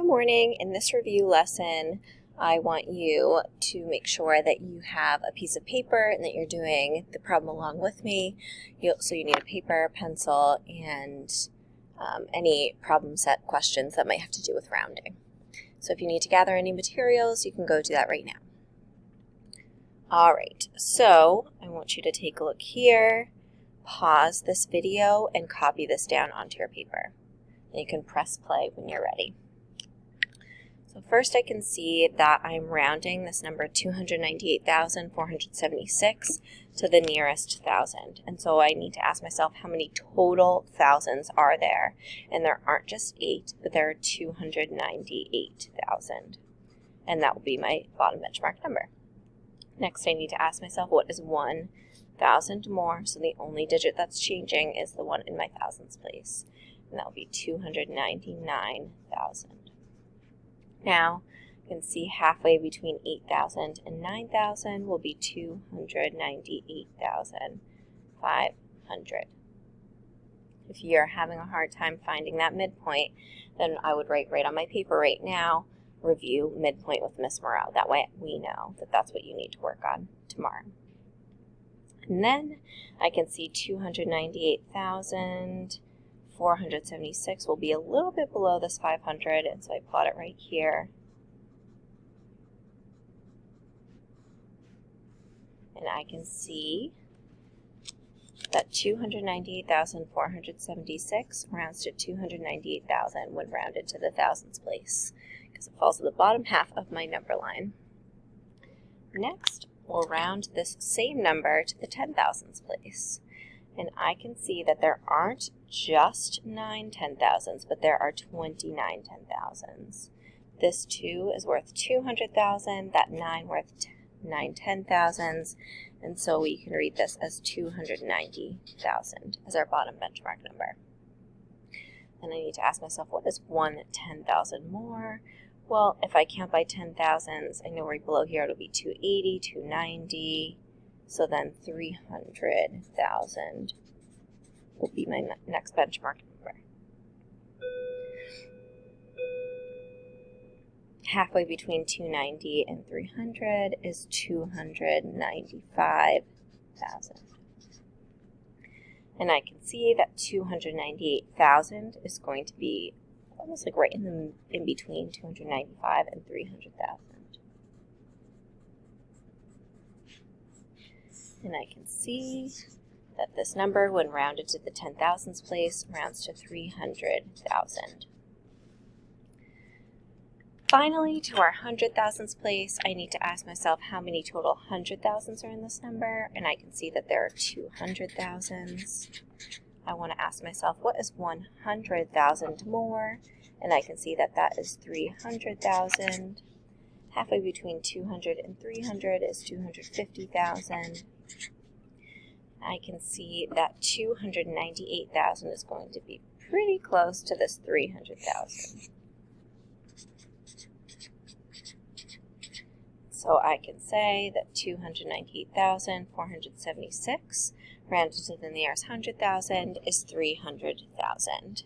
Good morning. In this review lesson, I want you to make sure that you have a piece of paper and that you're doing the problem along with me. So you need a paper, pencil, and any problem set questions that might have to do with rounding. So if you need to gather any materials, you can go do that right now. All right, so I want you to take a look here, pause this video, and copy this down onto your paper. And you can press play when you're ready. So first I can see that I'm rounding this number 298,476 to the nearest thousand. And so I need to ask myself how many total thousands are there. And there aren't just 8, but there are 298,000. And that will be my bottom benchmark number. Next I need to ask myself what is 1,000 more. So the only digit that's changing is the one in my thousands place. And that will be 299,000. Now, you can see halfway between 8,000 and 9,000 will be 298,500. If you're having a hard time finding that midpoint, then I would write right on my paper right now, review midpoint with Miss Moreau. That way we know that that's what you need to work on tomorrow. And then I can see 298,476 will be a little bit below this 500, and so I plot it right here. And I can see that 298,476 rounds to 298,000 when rounded to the thousands place, because it falls to the bottom half of my number line. Next, we'll round this same number to the 10,000s place. And I can see that there aren't just 9 10,000s, but there are 29 10,000s. This 2 is worth 200,000, that 9 worth 9 10,000s, and so we can read this as 290,000 as our bottom benchmark number. Then I need to ask myself, what is 1 10,000 more? Well, if I count by 10,000s, I know right below here it'll be 280, 290. So then 300,000 will be my next benchmark number. Halfway between 290 and 300 is 295,000. And I can see that 298,000 is going to be almost like right in between 295 and 300,000. And I can see that this number, when rounded to the 10,000s place, rounds to 300,000. Finally, to our 100,000s place, I need to ask myself how many total 100,000s are in this number, and I can see that there are 200,000s. I want to ask myself, what is 100,000 more? And I can see that that is 300,000. Halfway between 200 and 300 is 250,000. I can see that 298,000 is going to be pretty close to this 300,000. So I can say that 298,476 rounded to the nearest 100,000 is 300,000.